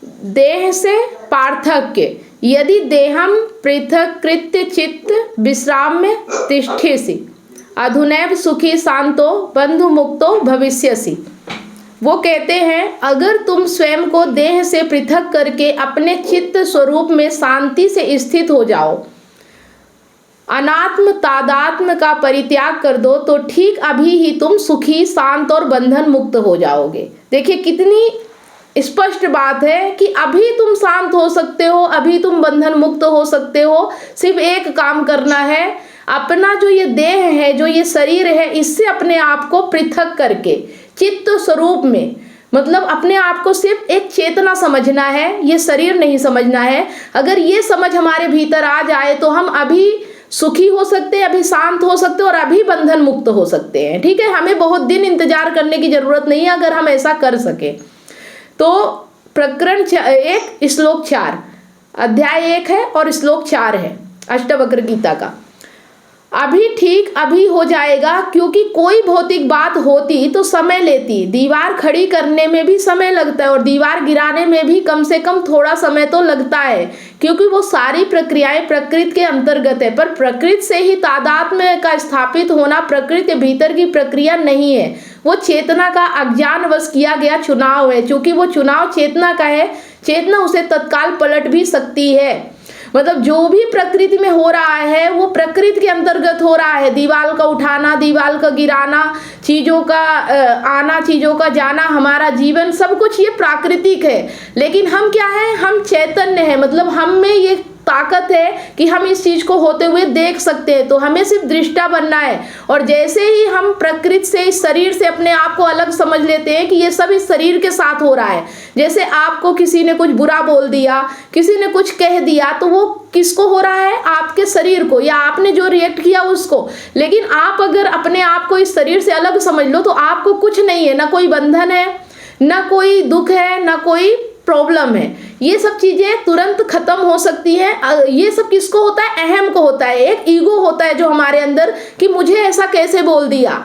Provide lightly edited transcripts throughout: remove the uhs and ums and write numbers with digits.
देह से पार्थक्य, यदि देहम पृथक्कृत्य चित्त विश्राम्य तिष्ठसि अधुनैव सुखी शांतो बंधु मुक्तो भविष्यसि। वो कहते हैं अगर तुम स्वयं को देह से पृथक करके अपने चित्त स्वरूप में शांति से स्थित हो जाओ, अनात्म तादात्म्य का परित्याग कर दो, तो ठीक अभी ही तुम सुखी शांत और बंधन मुक्त हो जाओगे। देखिए कितनी स्पष्ट बात है कि अभी तुम शांत हो सकते हो, अभी तुम बंधन मुक्त हो सकते हो। सिर्फ एक काम करना है, अपना जो ये देह है, जो ये शरीर है, इससे अपने आप को पृथक करके चित्त स्वरूप में, मतलब अपने आप को सिर्फ एक चेतना समझना है, ये शरीर नहीं समझना है। अगर ये समझ हमारे भीतर आ जाए तो हम अभी सुखी हो सकते हैं, अभी शांत हो सकते हैं और अभी बंधन मुक्त हो सकते हैं। ठीक है, हमें बहुत दिन इंतजार करने की जरूरत नहीं है अगर हम ऐसा कर सके तो। प्रकरण 1 श्लोक 4, अध्याय 1 है और श्लोक 4 है अष्टावक्र गीता का। अभी ठीक अभी हो जाएगा, क्योंकि कोई भौतिक बात होती तो समय लेती। दीवार खड़ी करने में भी समय लगता है और दीवार गिराने में भी कम से कम थोड़ा समय तो लगता है, क्योंकि वो सारी प्रक्रियाएं प्रकृति के अंतर्गत है। पर प्रकृति से ही तादात्म्य का स्थापित होना प्रकृति के भीतर की प्रक्रिया नहीं है, वो चेतना का अज्ञानवश किया गया चुनाव है। क्योंकि वो चुनाव चेतना का है, चेतना उसे तत्काल पलट भी सकती है। मतलब जो भी प्रकृति में हो रहा है वो प्रकृति के अंतर्गत हो रहा है। दीवार का उठाना, दीवार का गिराना, चीजों का आना, चीजों का जाना, हमारा जीवन सब कुछ ये प्राकृतिक है। लेकिन हम क्या है, हम चैतन्य है, मतलब हम में ये ताकत है कि हम इस चीज को होते हुए देख सकते हैं। तो हमें सिर्फ दृष्टा बनना है। और जैसे ही हम प्रकृति से, इस शरीर से अपने आप को अलग समझ लेते हैं कि ये सब इस शरीर के साथ हो रहा है। जैसे आपको किसी ने कुछ बुरा बोल दिया, किसी ने कुछ कह दिया, तो वो किसको हो रहा है, आपके शरीर को, या आपने जो रिएक्ट किया उसको। लेकिन आप अगर अपने आप को इस शरीर से अलग समझ लो तो आपको कुछ नहीं है, ना कोई बंधन है, ना कोई दुख है, ना कोई प्रॉब्लम है। ये सब चीजें तुरंत खत्म हो सकती हैं। ये सब किसको होता है, अहम को होता है। एक ईगो होता है जो हमारे अंदर कि मुझे ऐसा कैसे बोल दिया,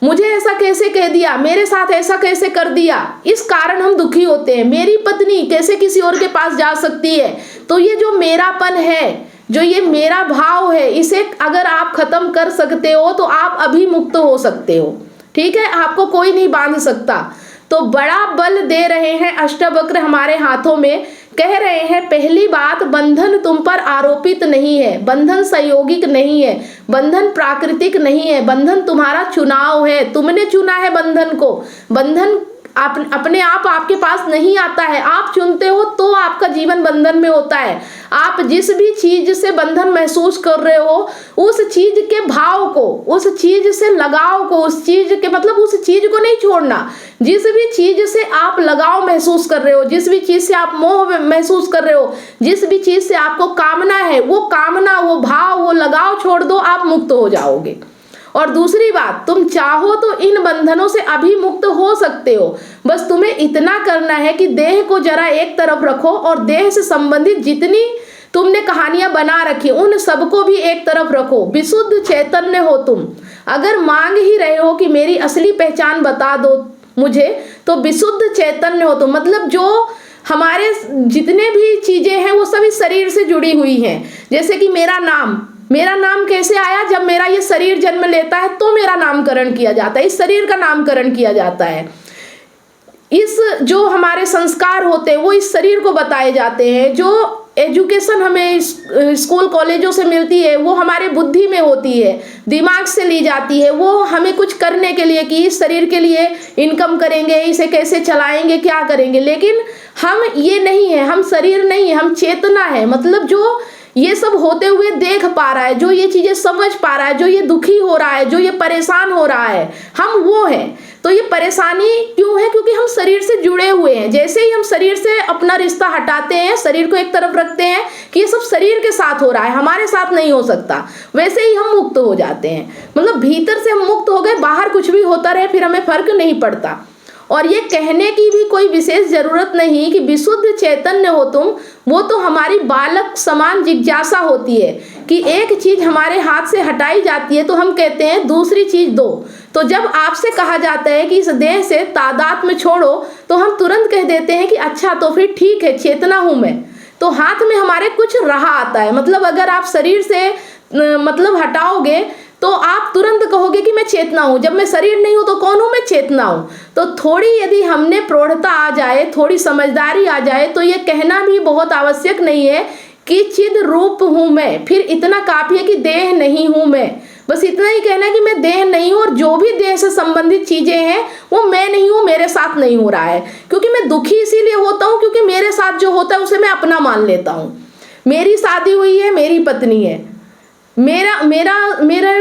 मुझे ऐसा कैसे कह दिया, मेरे साथ ऐसा कैसे कर दिया, इस कारण हम दुखी होते हैं। मेरी पत्नी कैसे किसी और के पास जा सकती है। तो ये जो मेरापन है, जो ये मेरा भाव है, इसे अगर आप खत्म कर सकते हो तो आप अभी मुक्त हो सकते हो। ठीक है, आपको कोई नहीं बांध सकता। तो बड़ा बल दे रहे हैं अष्टावक्र हमारे हाथों में। कह रहे हैं पहली बात, बंधन तुम पर आरोपित नहीं है, बंधन संयोगिक नहीं है, बंधन प्राकृतिक नहीं है, बंधन तुम्हारा चुनाव है। तुमने चुना है बंधन को। बंधन अपने आप आपके पास नहीं आता है, आप चुनते हो तो आपका जीवन बंधन में होता है। आप जिस भी चीज से बंधन महसूस कर रहे हो, उस चीज के भाव को, उस चीज से लगाव को, उस चीज के मतलब उस चीज को नहीं छोड़ना। जिस भी चीज से आप लगाव महसूस कर रहे हो, जिस भी चीज से आप मोह महसूस कर रहे हो, जिस भी चीज से आपको कामना है, वो कामना, वो भाव, वो लगाव छोड़ दो, आप मुक्त हो जाओगे। और दूसरी बात, तुम चाहो तो इन बंधनों से अभी मुक्त हो सकते हो। बस तुम्हें इतना करना है कि देह को जरा एक तरफ रखो और देह से संबंधित जितनी तुमने कहानियां बना रखी उन सबको भी एक तरफ रखो। विशुद्ध चैतन्य हो तुम। अगर मांग ही रहे हो कि मेरी असली पहचान बता दो मुझे, तो विशुद्ध चैतन्य हो तुम। मतलब जो हमारे जितने भी चीजें हैं वो सभी शरीर से जुड़ी हुई हैं। जैसे कि मेरा नाम कैसे आया, जब मेरा ये शरीर जन्म लेता है तो मेरा नामकरण किया जाता है, इस शरीर का नामकरण किया जाता है। इस जो हमारे संस्कार होते हैं वो इस शरीर को बताए जाते हैं। जो एजुकेशन हमें स्कूल कॉलेजों से मिलती है वो हमारे बुद्धि में होती है, दिमाग से ली जाती है। वो हमें कुछ करने के लिए कि इस शरीर के लिए इनकम करेंगे, इसे कैसे चलाएंगे, क्या करेंगे। लेकिन हम ये नहीं है, हम शरीर नहीं है, हम चेतना है। मतलब जो ये सब होते हुए देख पा रहा है, जो ये चीजें समझ पा रहा है, जो ये दुखी हो रहा है, जो ये परेशान हो रहा है, हम वो हैं। तो ये परेशानी क्यों है, क्योंकि हम शरीर से जुड़े हुए हैं। जैसे ही हम शरीर से अपना रिश्ता हटाते हैं, शरीर को एक तरफ रखते हैं कि ये सब शरीर के साथ हो रहा है, हमारे साथ नहीं हो सकता, वैसे ही हम मुक्त हो जाते हैं। मतलब भीतर से हम मुक्त हो गए, बाहर कुछ भी होता रहे फिर हमें फर्क नहीं पड़ता। और ये कहने की भी कोई विशेष जरूरत नहीं कि विशुद्ध चैतन्य हो तुम। वो तो हमारी बालक समान जिज्ञासा होती है कि एक चीज हमारे हाथ से हटाई जाती है तो हम कहते हैं दूसरी चीज दो। तो जब आपसे कहा जाता है कि इस देह से तादात्म्य छोड़ो, तो हम तुरंत कह देते हैं कि अच्छा तो फिर ठीक है, चेतना हूं मैं। तो हाथ में हमारे कुछ रहा आता है, मतलब अगर आप शरीर से मतलब हटाओगे तो आप तुरंत कहोगे कि मैं चेतना हूं। जब मैं शरीर नहीं हूं तो कौन हूं? मैं चेतना हूं। तो थोड़ी यदि हमने प्रौढ़ता आ जाए, थोड़ी समझदारी आ जाए, तो ये कहना भी बहुत आवश्यक नहीं है कि चिद रूप हूं मैं, फिर इतना काफी है कि देह नहीं हूं मैं। बस इतना ही कहना है कि मैं देह नहीं हूं, और जो भी देह से संबंधित चीजें हैं वो मैं नहीं हूं, मेरे साथ नहीं हो रहा है। क्योंकि मैं दुखी इसीलिए होता हूं क्योंकि मेरे साथ जो होता है उसे मैं अपना मान लेता हूं। मेरी शादी हुई है, मेरी पत्नी है, मेरा मेरा मेरा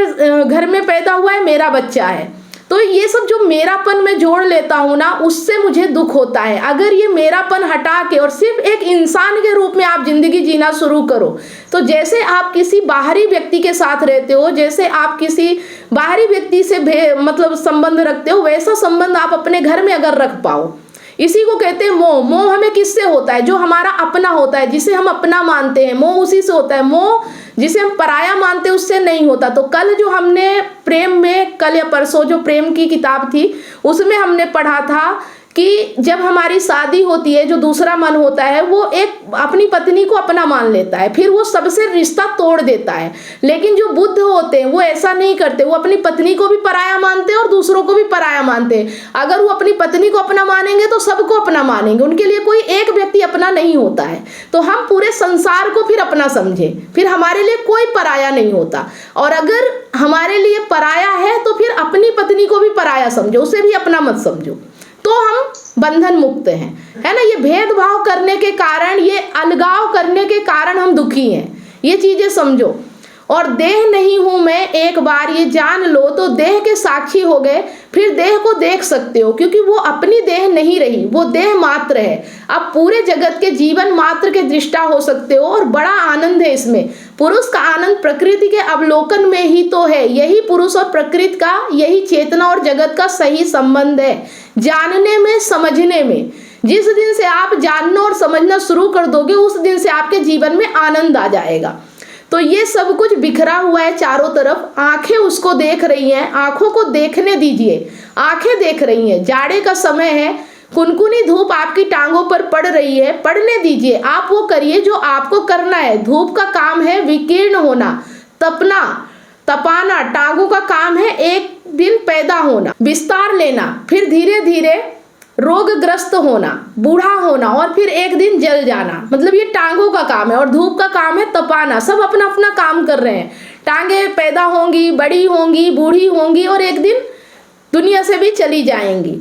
घर में पैदा हुआ है, मेरा बच्चा है, तो ये सब जो मेरापन मैं जोड़ लेता हूं ना, उससे मुझे दुख होता है। अगर ये मेरापन हटा के और सिर्फ एक इंसान के रूप में आप जिंदगी जीना शुरू करो, तो जैसे आप किसी बाहरी व्यक्ति के साथ रहते हो, जैसे आप किसी बाहरी व्यक्ति से मतलब संबंध रखते हो, वैसा संबंध आप अपने घर में अगर रख पाओ। इसी को कहते हैं मोह। मोह हमें किससे होता है? जो हमारा अपना होता है, जिसे हम अपना मानते हैं, मोह उसी से होता है। मोह जिसे हम पराया मानते हैं उससे नहीं होता। तो कल जो हमने प्रेम में, कल या परसों जो प्रेम की किताब थी उसमें हमने पढ़ा था कि जब हमारी शादी होती है, जो दूसरा मन होता है वो एक अपनी पत्नी को अपना मान लेता है, फिर वो सबसे रिश्ता तोड़ देता है। लेकिन जो बुद्ध होते हैं वो ऐसा नहीं करते, वो अपनी पत्नी को भी पराया मानते हैं और दूसरों को भी पराया मानते हैं। अगर वो अपनी पत्नी को अपना मानेंगे तो सबको अपना मानेंगे, उनके लिए कोई एक व्यक्ति अपना नहीं होता है। तो हम पूरे संसार को फिर अपना समझे, फिर हमारे लिए कोई पराया नहीं होता। और अगर हमारे लिए पराया है तो फिर अपनी पत्नी को भी पराया समझो, उसे भी अपना मत समझो, तो हम बंधन मुक्त हैं, है ना। ये भेदभाव करने के कारण, ये अलगाव करने के कारण हम दुखी हैं, ये चीजें समझो। और देह नहीं हूं मैं, एक बार ये जान लो तो देह के साक्षी हो गए, फिर देह को देख सकते हो, क्योंकि वो अपनी देह नहीं रही, वो देह मात्र है। अब पूरे जगत के जीवन मात्र के दृष्टा हो सकते हो, और बड़ा आनंद है इसमें। पुरुष का आनंद प्रकृति के अवलोकन में ही तो है। यही पुरुष और प्रकृति का, यही चेतना और जगत का सही संबंध है, जानने में, समझने में। जिस दिन से आप जानना और समझना शुरू कर दोगे, उस दिन से आपके जीवन में आनंद आ जाएगा। तो ये सब कुछ बिखरा हुआ है चारों तरफ, आंखें उसको देख रही हैं, आंखों को देखने दीजिए। आंखें देख रही हैं, जाड़े का समय है, कुनकुनी धूप आपकी टांगों पर पड़ रही है, पड़ने दीजिए। आप वो करिए जो आपको करना है। धूप का काम है विकीर्ण होना, तपना, तपाना। टांगों का काम है एक दिन पैदा होना, विस्तार लेना, फिर धीरे धीरे रोगग्रस्त होना, बूढ़ा होना, और फिर एक दिन जल जाना। मतलब ये टांगों का काम है, और धूप का काम है तपाना। सब अपना अपना काम कर रहे हैं। टांगे पैदा होंगी, बड़ी होंगी, बूढ़ी होंगी, और एक दिन दुनिया से भी चली जाएंगी।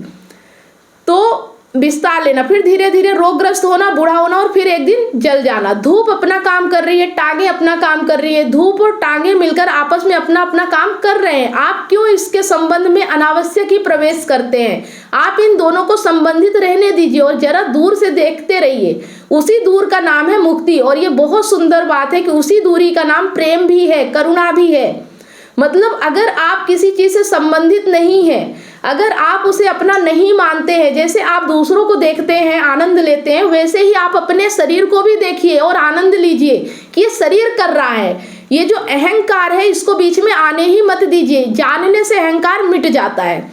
तो विस्तार लेना, फिर धीरे धीरे रोगग्रस्त होना, बूढ़ा होना, और फिर एक दिन जल जाना। धूप अपना काम कर रही है, टांगे अपना काम कर रही है। धूप और टांगे मिलकर आपस में अपना अपना काम कर रहे हैं। आप क्यों इसके संबंध में अनावश्यक ही प्रवेश करते हैं? आप इन दोनों को संबंधित रहने दीजिए और जरा दूर से देखते रहिए। उसी दूर का नाम है मुक्ति। और ये बहुत सुंदर बात है कि उसी दूरी का नाम प्रेम भी है, करुणा भी है। मतलब अगर आप किसी चीज से संबंधित नहीं है, अगर आप उसे अपना नहीं मानते हैं, जैसे आप दूसरों को देखते हैं, आनंद लेते हैं, वैसे ही आप अपने शरीर को भी देखिए और आनंद लीजिए कि ये शरीर कर रहा है। ये जो अहंकार है इसको बीच में आने ही मत दीजिए। जानने से अहंकार मिट जाता है।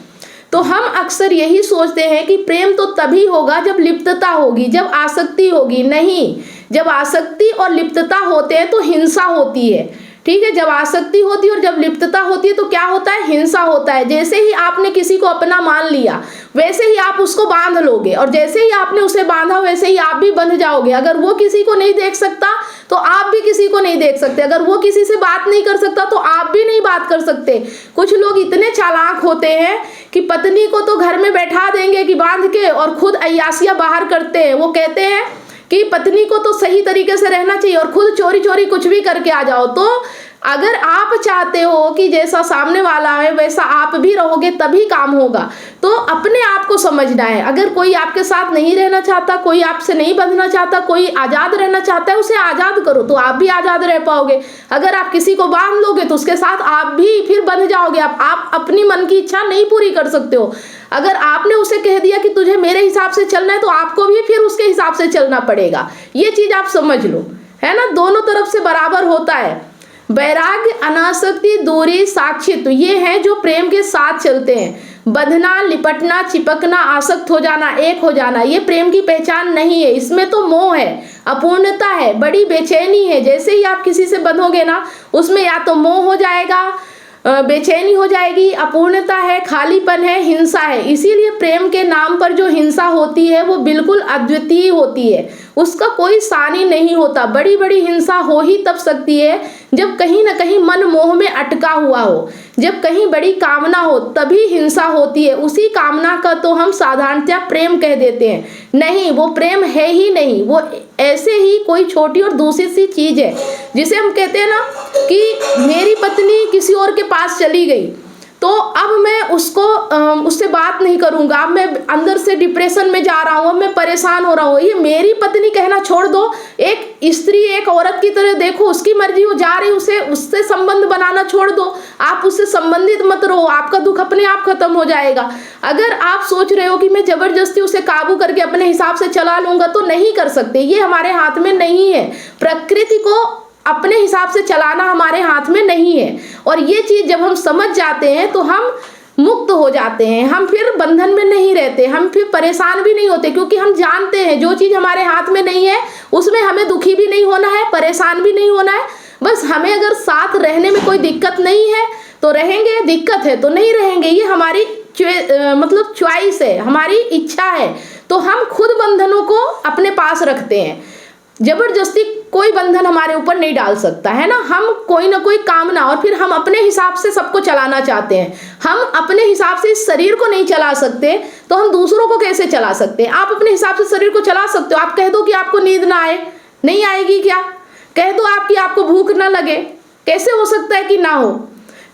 तो हम अक्सर यही सोचते हैं कि प्रेम तो तभी होगा जब लिप्तता होगी, जब आसक्ति होगी। नहीं, जब आसक्ति और लिप्तता होते हैं तो हिंसा होती है। ठीक है, जब आसक्ति होती है और जब लिप्तता होती है तो क्या होता है? हिंसा होता है। जैसे ही आपने किसी को अपना मान लिया, वैसे ही आप उसको बांध लोगे, और जैसे ही आपने उसे बांधा वैसे ही आप भी बंध जाओगे। अगर वो किसी को नहीं देख सकता तो आप भी किसी को नहीं देख सकते। अगर वो किसी से बात नहीं कर सकता तो आप भी नहीं बात कर सकते। कुछ लोग इतने चालाक होते हैं कि पत्नी को तो घर में बैठा देंगे कि बांध के, और खुद अय्यासियां बाहर करते हैं। वो कहते हैं कि पत्नी को तो सही तरीके से रहना चाहिए और खुद चोरी चोरी कुछ भी करके आ जाओ। तो अगर आप चाहते हो कि जैसा सामने वाला है वैसा आप भी रहोगे तभी काम होगा। तो अपने आप को समझना है। अगर कोई आपके साथ नहीं रहना चाहता, कोई आपसे नहीं बंधना चाहता, कोई आज़ाद रहना चाहता है, उसे आज़ाद करो तो आप भी आज़ाद रह पाओगे। अगर आप किसी को बांध लोगे तो उसके साथ आप भी फिर बंध जाओगे। आप अपनी मन की इच्छा नहीं पूरी कर सकते हो। अगर आपने उसे कह दिया कि तुझे मेरे हिसाब से चलना है तो आपको भी फिर उसके हिसाब से चलना पड़ेगा। ये चीज़ आप समझ लो, है ना। दोनों तरफ से बराबर होता है। वैराग्य, अनासक्ति, दूरी, साक्षित्व, ये हैं जो प्रेम के साथ चलते हैं। बंधना, लिपटना, चिपकना, आसक्त हो जाना, एक हो जाना, ये प्रेम की पहचान नहीं है। इसमें तो मोह है, अपूर्णता है, बड़ी बेचैनी है। जैसे ही आप किसी से बंधोगे ना, उसमें या तो मोह हो जाएगा, बेचैनी हो जाएगी, अपूर्णता है, खालीपन है, हिंसा है। इसीलिए प्रेम के नाम पर जो हिंसा होती है वो बिल्कुल अद्वितीय होती है, उसका कोई सानी नहीं होता। बड़ी बड़ी हिंसा हो ही तब सकती है जब कहीं ना कहीं मन मोह में अटका हुआ हो, जब कहीं बड़ी कामना हो, तभी हिंसा होती है। उसी कामना का तो हम साधारणतया प्रेम कह देते हैं। नहीं, वो प्रेम है ही नहीं, वो ऐसे ही कोई छोटी और दूसरी सी चीज है, जिसे हम कहते हैं ना कि मेरी पत्नी किसी और के पास चली गई तो अब मैं उससे बात नहीं करूंगा, अब मैं अंदर से डिप्रेशन में जा रहा हूँ, अब मैं परेशान हो रहा हूँ। ये मेरी पत्नी कहना छोड़ दो, एक स्त्री एक औरत की तरह देखो, उसकी मर्जी, वो जा रही, उससे संबंध बनाना छोड़ दो, आप उससे संबंधित मत रहो, आपका दुख अपने आप खत्म हो जाएगा। अगर आप सोच रहे हो कि मैं जबरदस्ती उसे काबू करके अपने हिसाब से चला लूंगा, तो नहीं कर सकते, ये हमारे हाथ में नहीं है। प्रकृति को अपने हिसाब से चलाना हमारे हाथ में नहीं है। और ये चीज जब हम समझ जाते हैं तो हम मुक्त हो जाते हैं, हम फिर बंधन में नहीं रहते, हम फिर परेशान भी नहीं होते, क्योंकि हम जानते हैं जो चीज हमारे हाथ में नहीं है उसमें हमें दुखी भी नहीं होना है, परेशान भी नहीं होना है। बस हमें अगर साथ रहने में कोई दिक्कत नहीं है तो रहेंगे, दिक्कत है तो नहीं रहेंगे। ये हमारी मतलब चॉइस है, हमारी इच्छा है। तो हम खुद बंधनों को अपने पास रखते हैं, जबरदस्ती कोई बंधन हमारे ऊपर नहीं डाल सकता है ना। हम कोई ना कोई कामना, और फिर हम अपने हिसाब से सबको चलाना चाहते हैं। हम अपने हिसाब से इस शरीर को नहीं चला सकते तो हम दूसरों को कैसे चला सकते हैं। आप अपने हिसाब से शरीर को चला सकते हो। आप कह दो कि आपको नींद ना आए, नहीं आएगी क्या? कह दो आपको भूख ना लगे, कैसे हो सकता है कि ना हो?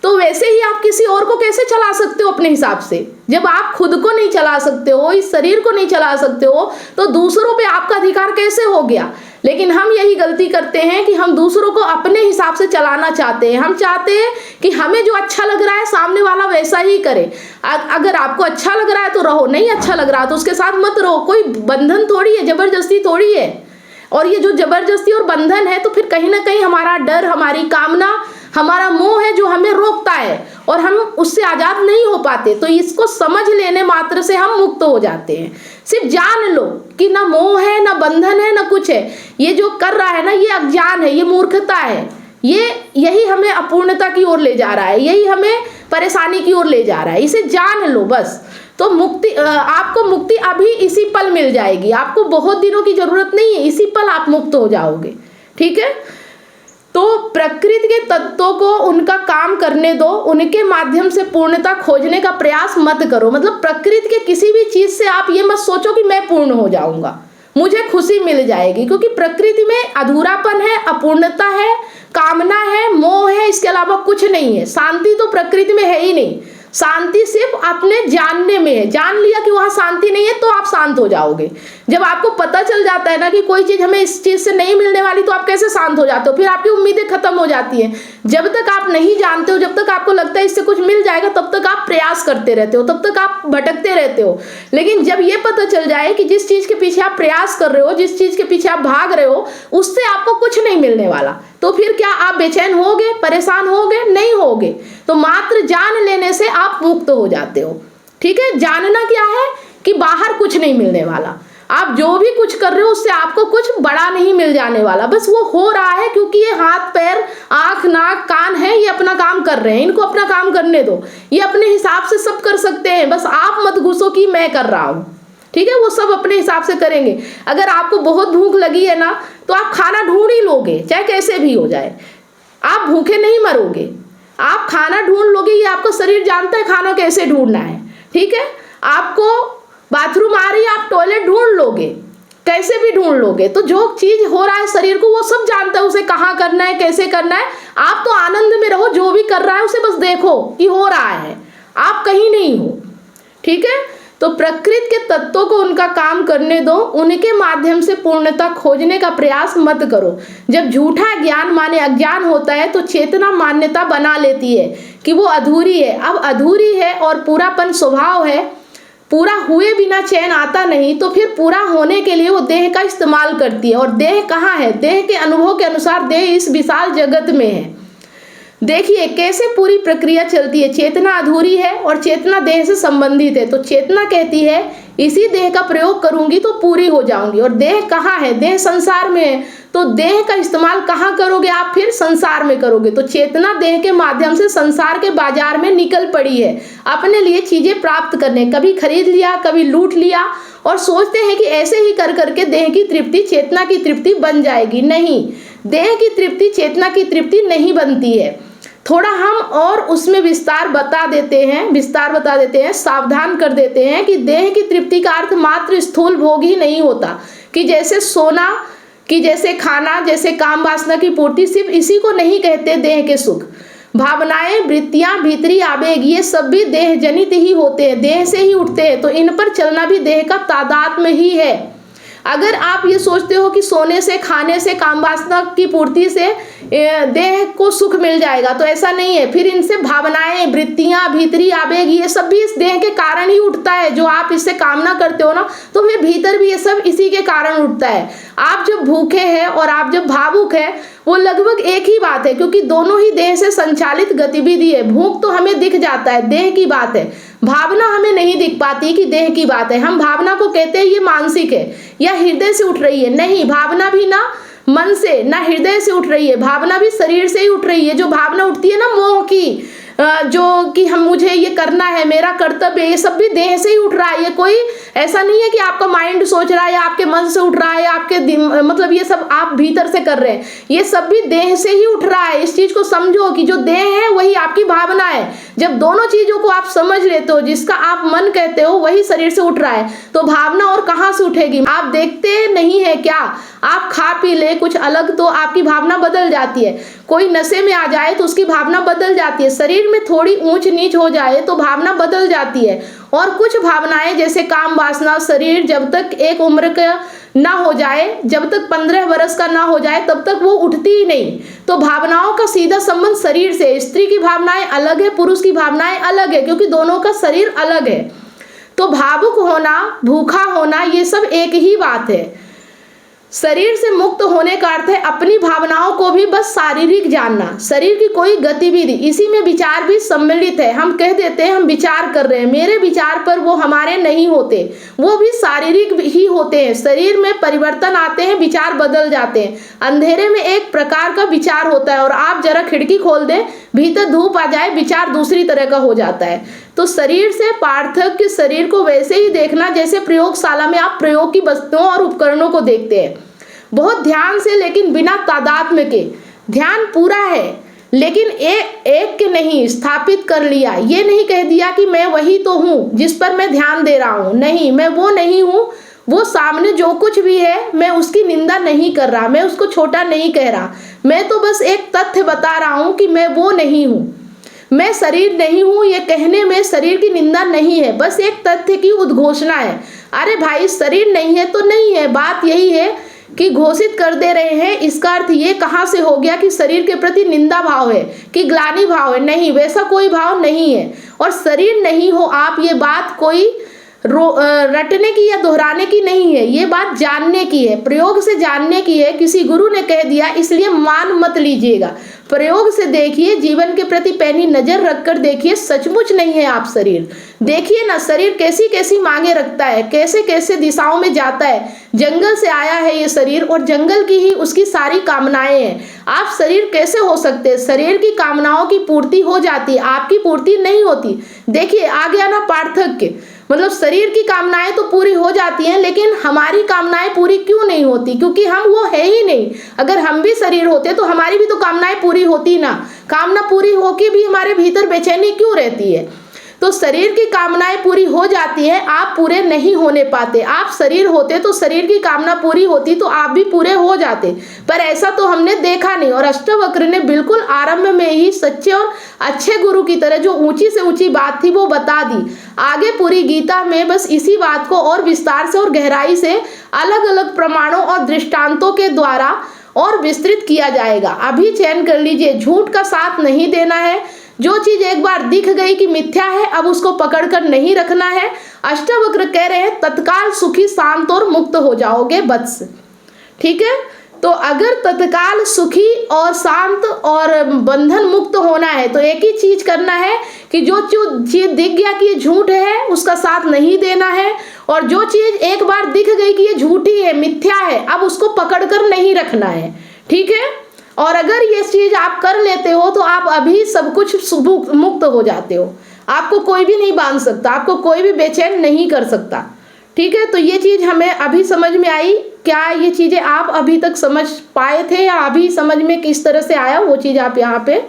तो वैसे ही आप किसी और को कैसे चला सकते हो अपने हिसाब से? जब आप खुद को नहीं चला सकते हो, इस शरीर को नहीं चला सकते हो, तो दूसरों पे आपका अधिकार कैसे हो गया? लेकिन हम यही गलती करते हैं कि हम दूसरों को अपने हिसाब से चलाना चाहते हैं। हम चाहते हैं कि हमें जो अच्छा लग रहा है सामने वाला वैसा ही करे। अगर आपको अच्छा लग रहा है तो रहो, नहीं अच्छा लग रहा तो उसके साथ मत रहो। कोई बंधन थोड़ी है, जबरदस्ती थोड़ी है। और ये जो जबरदस्ती और बंधन है तो फिर कहीं ना कहीं हमारा डर, हमारी कामना, हमारा मोह है जो हमें रोकता है और हम उससे आजाद नहीं हो पाते। तो इसको समझ लेने मात्र से हम मुक्त हो जाते हैं। सिर्फ जान लो कि ना मोह है, ना बंधन है, ना कुछ है। ये जो कर रहा है ना, ये अज्ञान है, ये मूर्खता है, यही हमें अपूर्णता की ओर ले जा रहा है, यही हमें परेशानी की ओर ले जा रहा है। इसे जान लो बस। तो मुक्ति, आपको मुक्ति अभी इसी पल मिल जाएगी। आपको बहुत दिनों की जरूरत नहीं है, इसी पल आप मुक्त हो जाओगे। ठीक है? तो प्रकृति के तत्वों को उनका काम करने दो, उनके माध्यम से पूर्णता खोजने का प्रयास मत करो। मतलब प्रकृति के किसी भी चीज से आप ये मत सोचो कि मैं पूर्ण हो जाऊंगा, मुझे खुशी मिल जाएगी, क्योंकि प्रकृति में अधूरापन है, अपूर्णता है, कामना है, मोह है, इसके अलावा कुछ नहीं है। शांति तो प्रकृति में है ही नहीं। शांति सिर्फ अपने जानने में है। जान लिया कि वहां शांति नहीं है तो आप शांत हो जाओगे। जब आपको पता चल जाता है ना कि कोई चीज हमें इस चीज से नहीं मिलने वाली, तो आप कैसे शांत हो जाते हो? फिर आपकी उम्मीदें खत्म हो जाती हैं। जब तक आप नहीं जानते हो, जब तक आपको लगता है इससे कुछ मिल जाएगा, तब तक आप प्रयास करते रहते हो, तब तक आप भटकते रहते हो। लेकिन जब ये पता चल जाए कि जिस चीज के पीछे आप प्रयास कर रहे हो, जिस चीज के पीछे आप भाग रहे हो, उससे आपको कुछ नहीं मिलने वाला, तो फिर क्या आप बेचैन होगे, परेशान होगे? नहीं होगे। तो मात्र जान लेने से आप मुक्त हो जाते हो। ठीक है? जानना क्या है कि बाहर कुछ नहीं मिलने वाला। आप जो भी कुछ कर रहे हो उससे आपको कुछ बड़ा नहीं मिल जाने वाला। बस वो हो रहा है क्योंकि ये हाथ पैर, आंख, नाक, कान है, ये अपना काम कर रहे हैं। इनको अपना काम करने दो। ये अपने हिसाब से सब कर सकते हैं। बस आप मत घुसो कि मैं कर रहा हूँ। ठीक है? वो सब अपने हिसाब से करेंगे। अगर आपको बहुत भूख लगी है ना, तो आप खाना ढूंढ ही लोगे, चाहे कैसे भी हो जाए। आप भूखे नहीं मरोगे, आप खाना ढूंढ लोगे। ये आपका शरीर जानता है खाना कैसे ढूंढना है। ठीक है? आपको बाथरूम आ रही है, आप टॉयलेट ढूंढ लोगे, कैसे भी ढूंढ लोगे। तो जो चीज हो रहा है शरीर को, वो सब जानता है उसे कहाँ करना है, कैसे करना है। आप तो आनंद में रहो, जो भी कर रहा है उसे बस देखो कि हो रहा है, आप कहीं नहीं हो। ठीक है? तो प्रकृति के तत्वों को उनका काम करने दो, उनके माध्यम से पूर्णता खोजने का प्रयास मत करो। जब झूठा ज्ञान माने अज्ञान होता है तो चेतना मान्यता बना लेती है कि वो अधूरी है। अब अधूरी है और पूरापन स्वभाव है, पूरा हुए बिना चैन आता नहीं, तो फिर पूरा होने के लिए वो देह का इस्तेमाल करती है। और देह कहाँ है? देह के अनुभव के अनुसार देह इस विशाल जगत में है। देखिए कैसे पूरी प्रक्रिया चलती है। चेतना अधूरी है और चेतना देह से संबंधित है, तो चेतना कहती है इसी देह का प्रयोग करूंगी तो पूरी हो जाऊंगी। और देह कहाँ है? देह संसार में है, तो देह का इस्तेमाल कहाँ करोगे आप? फिर संसार में करोगे। तो चेतना देह के माध्यम से संसार के बाजार में निकल पड़ी है अपने लिए चीजें प्राप्त करने। कभी खरीद लिया, कभी लूट लिया और सोचते हैं कि ऐसे ही कर करके देह की तृप्ति चेतना की तृप्ति बन जाएगी। नहीं, देह की तृप्ति चेतना की तृप्ति नहीं बनती है। थोड़ा हम और उसमें विस्तार बता देते हैं, सावधान कर देते हैं कि देह की तृप्ति का अर्थ मात्र स्थूल भोग ही नहीं होता, कि जैसे सोना, कि जैसे खाना, जैसे काम वासना की पूर्ति, सिर्फ इसी को नहीं कहते देह के सुख। भावनाएं, वृत्तियां, भीतरी आवेग, ये सब भी देह जनित ही होते हैं, देह से ही उठते हैं, तो इन पर चलना भी देह का तादात्म्य ही है। अगर आप ये सोचते हो कि सोने से, खाने से, काम वासना की पूर्ति से देह को सुख मिल जाएगा, तो ऐसा नहीं है। फिर इनसे भावनाएं, वृत्तियां, भीतरी आवेग, ये सब भी इस देह के कारण ही उठता है। जो आप इससे कामना करते हो ना, तो फिर भीतर भी ये सब इसी के कारण उठता है। आप जब भूखे हैं और आप जब भावुक है, वो लगभग एक ही बात है, क्योंकि दोनों ही देह से संचालित गतिविधि है। भूख तो हमें दिख जाता है, देह की बात है। भावना हमें नहीं दिख पाती कि देह की बात है। हम भावना को कहते हैं ये मानसिक है या हृदय से उठ रही है। नहीं, भावना भी ना मन से ना हृदय से उठ रही है, भावना भी शरीर से ही उठ रही है। जो भावना उठती है ना मोह की, जो कि हम, मुझे ये करना है, मेरा कर्तव्य, ये सब भी देह से ही उठ रहा है। ये कोई ऐसा नहीं है कि आपका माइंड सोच रहा है या आपके मन से उठ रहा है या आपके मतलब ये सब आप भीतर से कर रहे हैं। ये सब भी देह से ही उठ रहा है। इस चीज को समझो कि जो देह है वही आपकी भावना है। जब दोनों चीजों को आप समझ लेते हो, जिसका आप मन कहते हो वही शरीर से उठ रहा है, तो भावना और कहाँ से उठेगी? आप देखते नहीं है क्या? आप खा पी ले कुछ अलग तो आपकी भावना बदल जाती है। कोई नशे में आ जाए तो उसकी भावना बदल जाती है। शरीर में थोड़ी ऊंच नीच हो जाए तो भावना बदल जाती है। और कुछ भावनाएं जैसे काम वासना, शरीर जब तक एक उम्र का ना हो जाए, जब तक 15 वर्ष का ना हो जाए, तब तक वो उठती ही नहीं। तो भावनाओं का सीधा संबंध शरीर से। स्त्री की भावनाएं अलग है, पुरुष की भावनाएं अलग है, क्योंकि दोनों का शरीर अलग है। तो भावुक होना, भूखा होना, ये सब एक ही बात है। शरीर से मुक्त होने का अर्थ है अपनी भावनाओं को भी बस शारीरिक जानना, शरीर की कोई गतिविधि, इसी में विचार भी सम्मिलित है। हम कह देते हैं हम विचार कर रहे हैं, मेरे विचार पर वो हमारे नहीं होते, वो भी शारीरिक ही होते हैं। शरीर में परिवर्तन आते हैं, विचार बदल जाते हैं। अंधेरे में एक प्रकार का विचार होता है और आप जरा खिड़की खोल दें, भीतर धूप आ जाए, विचार दूसरी तरह का हो जाता है। तो शरीर से पार्थक्य, शरीर को वैसे ही देखना जैसे प्रयोगशाला में आप प्रयोग की वस्तुओं और उपकरणों को देखते हैं, बहुत ध्यान से, लेकिन बिना तादात्म्य के। ध्यान पूरा है लेकिन एक के नहीं, स्थापित कर लिया। ये नहीं कह दिया कि मैं वही तो हूँ जिस पर मैं ध्यान दे रहा हूँ। नहीं, मैं वो नहीं हूँ। वो सामने जो कुछ भी है मैं उसकी निंदा नहीं कर रहा, मैं उसको छोटा नहीं कह रहा। मैं तो बस एक तथ्य बता रहा हूँ कि मैं वो नहीं हूँ, मैं शरीर नहीं हूं। ये कहने में शरीर की निंदा नहीं है, बस एक तथ्य की उद्घोषणा है। अरे भाई, शरीर नहीं है तो नहीं है, बात यही है कि घोषित कर दे रहे हैं। इसका अर्थ ये कहाँ से हो गया कि शरीर के प्रति निंदा भाव है कि ग्लानि भाव है? नहीं, वैसा कोई भाव नहीं है। और शरीर नहीं हो आप, ये बात कोई रटने की या दोहराने की नहीं है, ये बात जानने की है, प्रयोग से जानने की है। किसी गुरु ने कह दिया इसलिए मान मत लीजिएगा, प्रयोग से देखिए, जीवन के प्रति पैनी नजर रखकर देखिए, सचमुच नहीं है आप शरीर। देखिए ना, शरीर कैसी कैसी मांगे रखता है, कैसे कैसे दिशाओं में जाता है। जंगल से आया है ये शरीर और जंगल की ही उसकी सारी कामनाएं हैं। आप शरीर कैसे हो सकते हैं? शरीर की कामनाओं की पूर्ति हो जाती है, आपकी पूर्ति नहीं होती। देखिए आ गया ना पार्थक्य, मतलब शरीर की कामनाएं तो पूरी हो जाती हैं, लेकिन हमारी कामनाएं पूरी क्यों नहीं होती? क्योंकि हम वो है ही नहीं। अगर हम भी शरीर होते तो हमारी भी तो कामनाएं पूरी होती ना। कामना पूरी होके भी हमारे भीतर बेचैनी क्यों रहती है? तो शरीर की कामनाएं पूरी हो जाती है, आप पूरे नहीं होने पाते। आप शरीर होते तो शरीर की कामना पूरी होती तो आप भी पूरे हो जाते, पर ऐसा तो हमने देखा नहीं। और अष्टवक्र ने बिल्कुल आरंभ में ही सच्चे और अच्छे गुरु की तरह जो ऊंची से ऊंची बात थी वो बता दी। आगे पूरी गीता में बस इसी बात को और विस्तार से और गहराई से अलग अलग प्रमाणों और दृष्टांतों के द्वारा और विस्तृत किया जाएगा। अभी चयन कर लीजिए, झूठ का साथ नहीं देना है। जो चीज एक बार दिख गई कि मिथ्या है, अब उसको पकड़कर नहीं रखना है। अष्टवक्र कह रहे हैं तत्काल सुखी, शांत और मुक्त हो जाओगे बस। ठीक है, तो अगर तत्काल सुखी और शांत और बंधन मुक्त होना है तो एक ही चीज करना है कि जो चीज दिख गया कि ये झूठ है उसका साथ नहीं देना है, और जो चीज एक बार दिख गई कि ये झूठी है, मिथ्या है, अब उसको पकड़कर नहीं रखना है। ठीक है, और अगर ये चीज आप कर लेते हो तो आप अभी सब कुछ मुक्त हो जाते हो। आपको कोई भी नहीं बांध सकता, आपको कोई भी बेचैन नहीं कर सकता। ठीक है, तो ये चीज हमें अभी समझ में आई। क्या ये चीजें आप अभी तक समझ पाए थे या अभी समझ में किस तरह से आया, वो चीज आप यहाँ पे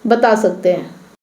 बता सकते हैं।